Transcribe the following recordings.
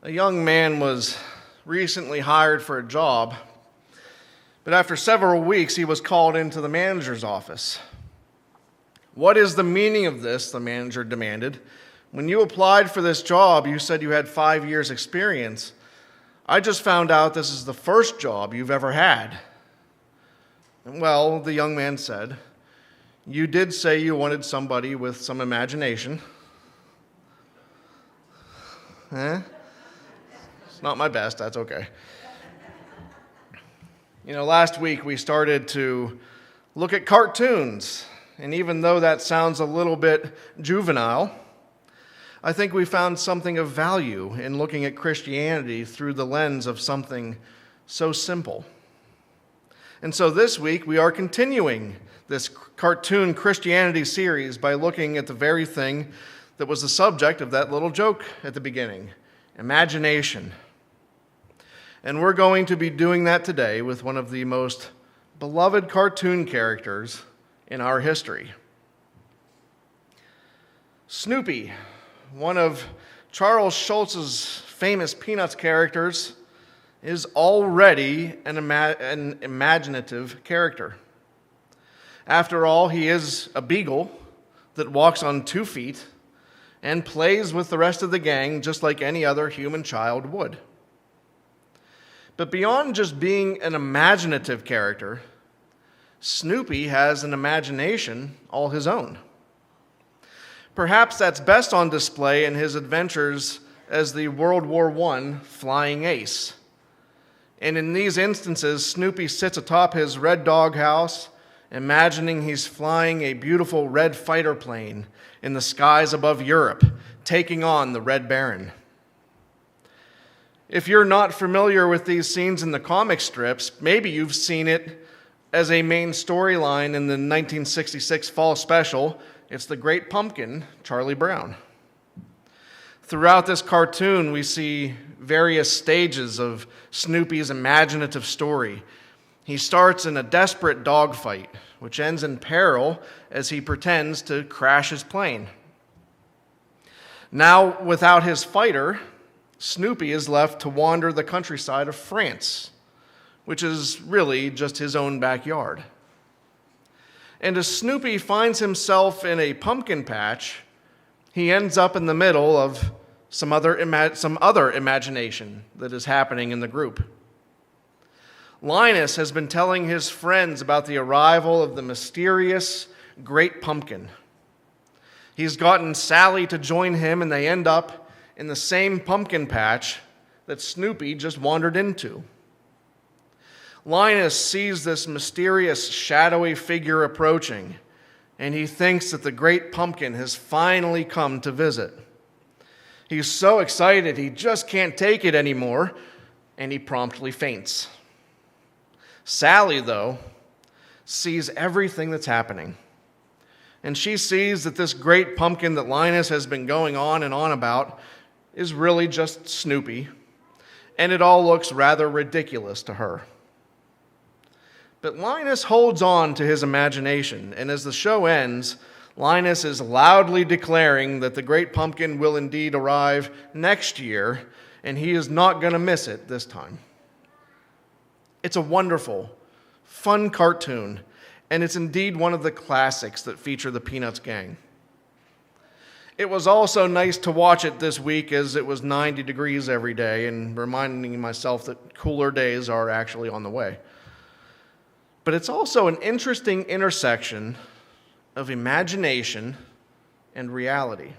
A young man was recently hired for a job, but after several weeks, he was called into the manager's office. "What is the meaning of this?" the manager demanded. "When you applied for this job, you said you had 5 years' experience. I just found out this is the first job you've ever had." "Well," the young man said, "you did say you wanted somebody with some imagination." It's not my best, that's okay. Last week we started to look at cartoons, and even though that sounds a little bit juvenile, I think we found something of value in looking at Christianity through the lens of something so simple. And so this week we are continuing this cartoon Christianity series by looking at the very thing that was the subject of that little joke at the beginning: imagination. And we're going to be doing that today with one of the most beloved cartoon characters in our history. Snoopy, one of Charles Schulz's famous Peanuts characters, is already an imaginative character. After all, he is a beagle that walks on 2 feet and plays with the rest of the gang just like any other human child would. But beyond just being an imaginative character, Snoopy has an imagination all his own. Perhaps that's best on display in his adventures as the World War I flying ace. And in these instances, Snoopy sits atop his red doghouse, imagining he's flying a beautiful red fighter plane in the skies above Europe, taking on the Red Baron. If you're not familiar with these scenes in the comic strips, maybe you've seen it as a main storyline in the 1966 fall special, It's the Great Pumpkin, Charlie Brown. Throughout this cartoon, we see various stages of Snoopy's imaginative story. He starts in a desperate dogfight, which ends in peril as he pretends to crash his plane. Now, without his fighter, Snoopy is left to wander the countryside of France, which is really just his own backyard. And as Snoopy finds himself in a pumpkin patch, he ends up in the middle of some other imagination that is happening in the group. Linus has been telling his friends about the arrival of the mysterious Great Pumpkin. He's gotten Sally to join him, and they end up in the same pumpkin patch that Snoopy just wandered into. Linus sees this mysterious, shadowy figure approaching, and he thinks that the Great Pumpkin has finally come to visit. He's so excited he just can't take it anymore, and he promptly faints. Sally, though, sees everything that's happening. And she sees that this Great Pumpkin that Linus has been going on and on about is really just Snoopy, and it all looks rather ridiculous to her. But Linus holds on to his imagination, and as the show ends, Linus is loudly declaring that the Great Pumpkin will indeed arrive next year, and he is not going to miss it this time. It's a wonderful, fun cartoon, and it's indeed one of the classics that feature the Peanuts gang. It was also nice to watch it this week as it was 90 degrees every day and reminding myself that cooler days are actually on the way. But it's also an interesting intersection of imagination and reality.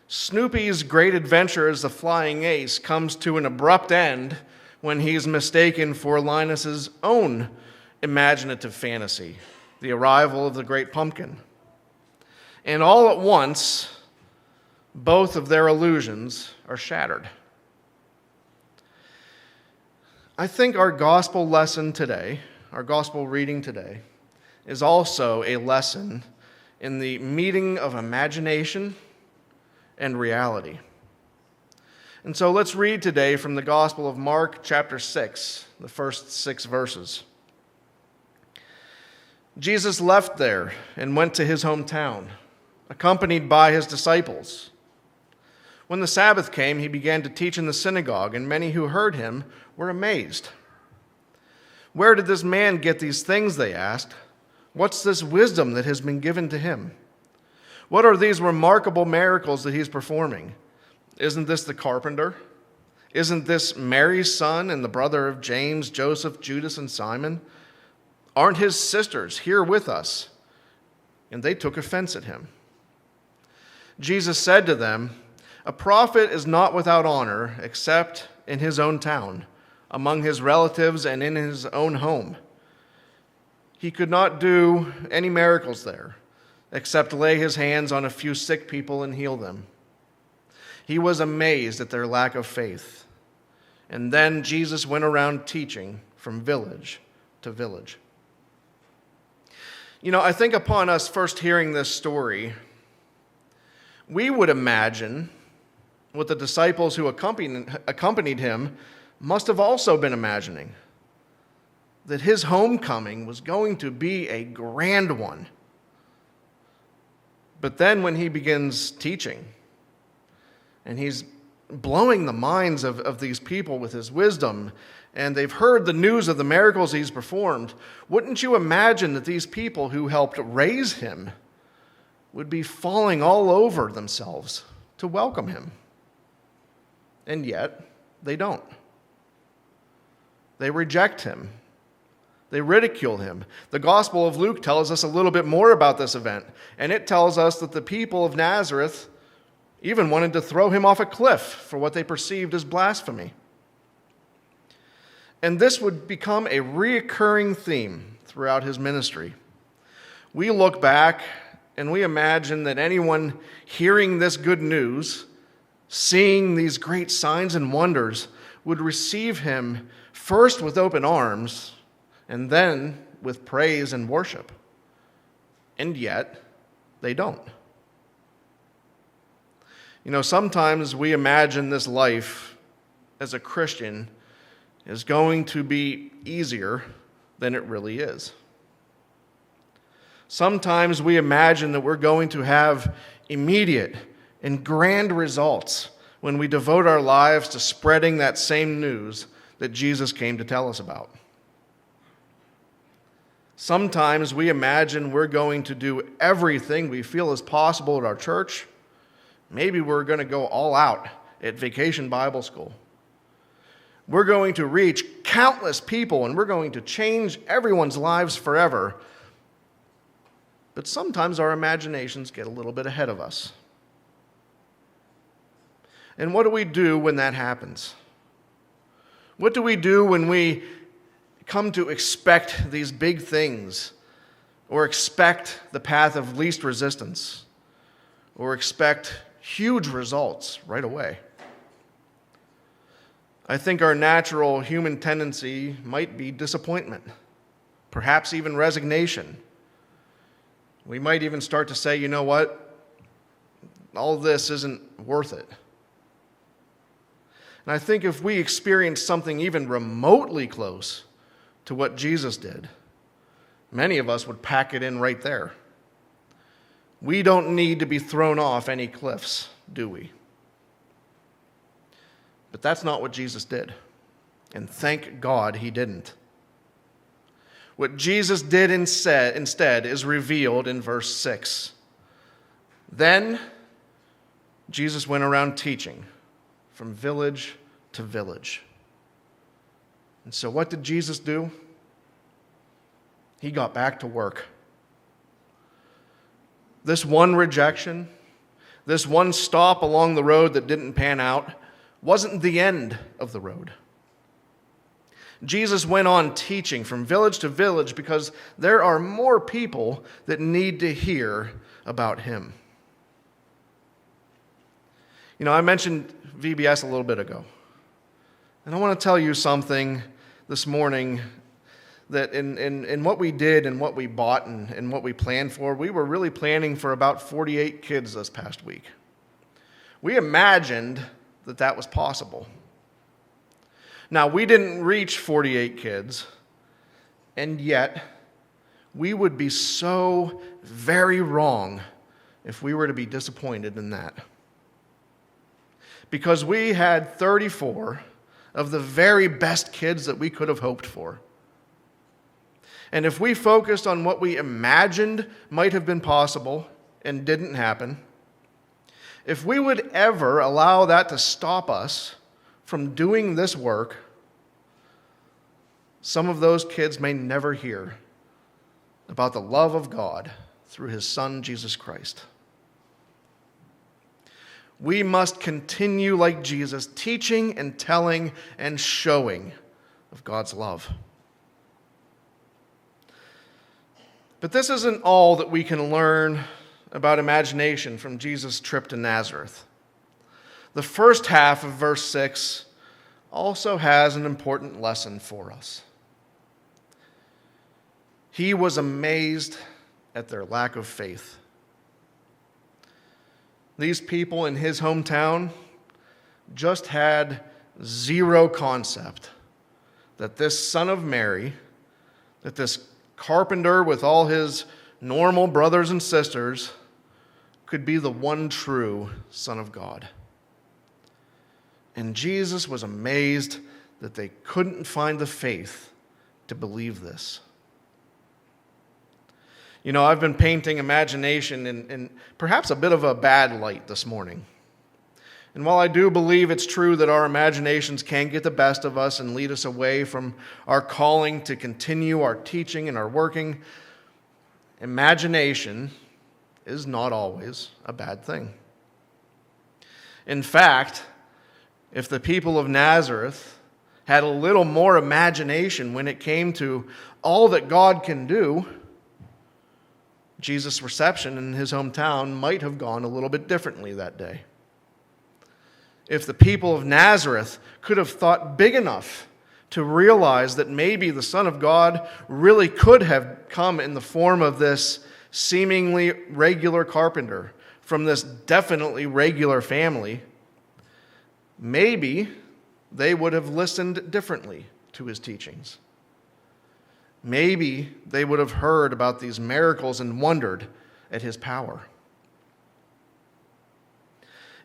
Snoopy's great adventure as the flying ace comes to an abrupt end when he's mistaken for Linus's own imaginative fantasy, the arrival of the Great Pumpkin. And all at once, both of their illusions are shattered. I think our gospel lesson today, our gospel reading today, is also a lesson in the meeting of imagination and reality. And so let's read today from the Gospel of Mark, chapter 6, the first 6 verses. Jesus left there and went to his hometown, accompanied by his disciples. When the Sabbath came, he began to teach in the synagogue, and many who heard him were amazed. "Where did this man get these things?" they asked. "What's this wisdom that has been given to him? What are these remarkable miracles that he's performing? Isn't this the carpenter? Isn't this Mary's son and the brother of James, Joseph, Judas, and Simon? Aren't his sisters here with us?" And they took offense at him. Jesus said to them, "A prophet is not without honor except in his own town, among his relatives, and in his own home." He could not do any miracles there, except lay his hands on a few sick people and heal them. He was amazed at their lack of faith. And then Jesus went around teaching from village to village. I think upon us first hearing this story, we would imagine what the disciples who accompanied him must have also been imagining, that his homecoming was going to be a grand one. But then when he begins teaching, and he's blowing the minds of these people with his wisdom, and they've heard the news of the miracles he's performed, wouldn't you imagine that these people who helped raise him would be falling all over themselves to welcome him? And yet, they don't. They reject him. They ridicule him. The Gospel of Luke tells us a little bit more about this event, and it tells us that the people of Nazareth even wanted to throw him off a cliff for what they perceived as blasphemy. And this would become a recurring theme throughout his ministry. We look back and we imagine that anyone hearing this good news, seeing these great signs and wonders, would receive him first with open arms and then with praise and worship. And yet, they don't. Sometimes we imagine this life as a Christian is going to be easier than it really is. Sometimes we imagine that we're going to have immediate and grand results when we devote our lives to spreading that same news that Jesus came to tell us about. Sometimes we imagine we're going to do everything we feel is possible at our church. Maybe we're going to go all out at Vacation Bible School. We're going to reach countless people and we're going to change everyone's lives forever. But sometimes our imaginations get a little bit ahead of us. And what do we do when that happens? What do we do when we come to expect these big things, or expect the path of least resistance, or expect huge results right away? I think our natural human tendency might be disappointment, perhaps even resignation. We might even start to say, you know what? All this isn't worth it. And I think if we experience something even remotely close to what Jesus did, many of us would pack it in right there. We don't need to be thrown off any cliffs, do we? But that's not what Jesus did. And thank God he didn't. What Jesus did instead is revealed in verse 6. Then Jesus went around teaching from village to village. And so what did Jesus do? He got back to work. This one rejection, this one stop along the road that didn't pan out, wasn't the end of the road. Jesus went on teaching from village to village because there are more people that need to hear about him. I mentioned VBS a little bit ago. And I want to tell you something this morning that in what we did and what we bought and what we planned for, we were really planning for about 48 kids this past week. We imagined that was possible. Now, we didn't reach 48 kids, and yet we would be so very wrong if we were to be disappointed in that. because we had 34 of the very best kids that we could have hoped for. And if we focused on what we imagined might have been possible and didn't happen, if we would ever allow that to stop us from doing this work, some of those kids may never hear about the love of God through his Son, Jesus Christ. We must continue like Jesus, teaching and telling and showing of God's love. But this isn't all that we can learn about imagination from Jesus' trip to Nazareth. The first half of verse 6 also has an important lesson for us. He was amazed at their lack of faith. These people in his hometown just had zero concept that this son of Mary, that this carpenter with all his normal brothers and sisters could be the one true Son of God. And Jesus was amazed that they couldn't find the faith to believe this. You know, I've been painting imagination in perhaps a bit of a bad light this morning. And while I do believe it's true that our imaginations can get the best of us and lead us away from our calling to continue our teaching and our working, imagination is not always a bad thing. In fact, if the people of Nazareth had a little more imagination when it came to all that God can do, Jesus' reception in his hometown might have gone a little bit differently that day. If the people of Nazareth could have thought big enough to realize that maybe the Son of God really could have come in the form of this seemingly regular carpenter from this definitely regular family, maybe they would have listened differently to his teachings. Maybe they would have heard about these miracles and wondered at his power.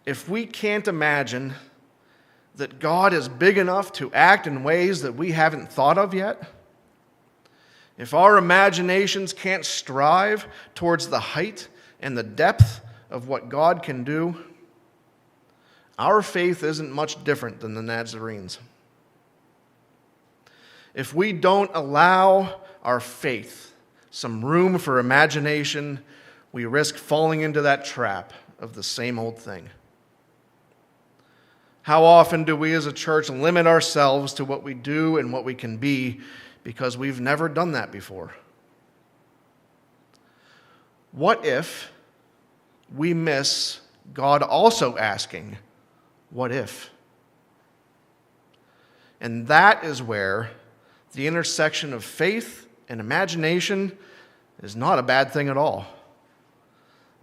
If we can't imagine that God is big enough to act in ways that we haven't thought of yet, if our imaginations can't strive towards the height and the depth of what God can do, our faith isn't much different than the Nazarenes. If we don't allow our faith some room for imagination, we risk falling into that trap of the same old thing. How often do we as a church limit ourselves to what we do and what we can be because we've never done that before? What if we miss God also asking, what if? And that is where the intersection of faith and imagination is not a bad thing at all.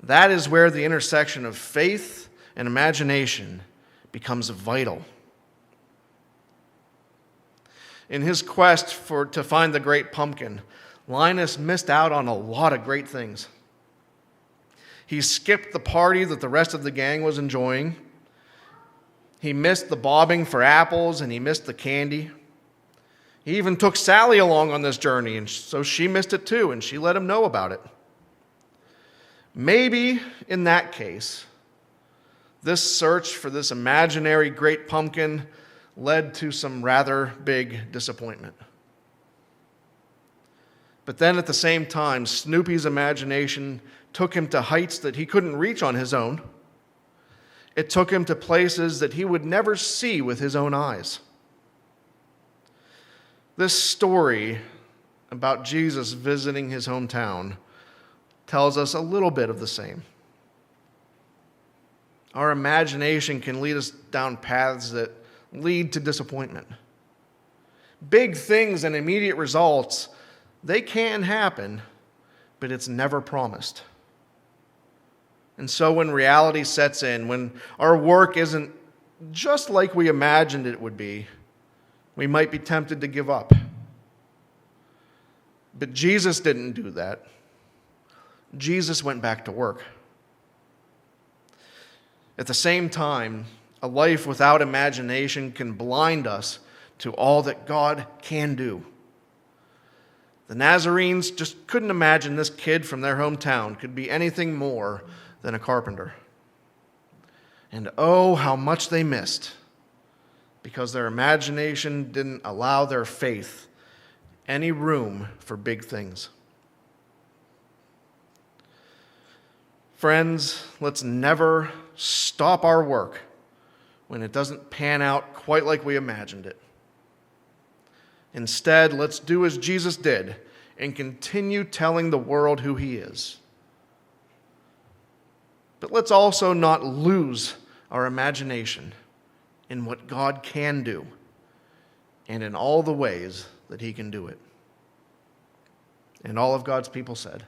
That is where the intersection of faith and imagination becomes vital. In his quest to find the great pumpkin, Linus missed out on a lot of great things. He skipped the party that the rest of the gang was enjoying. He missed the bobbing for apples, and he missed the candy. He even took Sally along on this journey, and so she missed it too, and she let him know about it. Maybe in that case, this search for this imaginary great pumpkin led to some rather big disappointment. But then at the same time, Snoopy's imagination took him to heights that he couldn't reach on his own. It took him to places that he would never see with his own eyes. This story about Jesus visiting his hometown tells us a little bit of the same. Our imagination can lead us down paths that lead to disappointment. Big things and immediate results, they can happen, but it's never promised. And so when reality sets in, when our work isn't just like we imagined it would be, we might be tempted to give up. But Jesus didn't do that. Jesus went back to work. At the same time, A life without imagination can blind us to all that God can do. The Nazarenes just couldn't imagine this kid from their hometown could be anything more than a carpenter. And oh, how much they missed, because their imagination didn't allow their faith any room for big things. Friends, let's never stop our work when it doesn't pan out quite like we imagined it. Instead, let's do as Jesus did and continue telling the world who he is. But let's also not lose our imagination in what God can do and in all the ways that he can do it. And all of God's people said,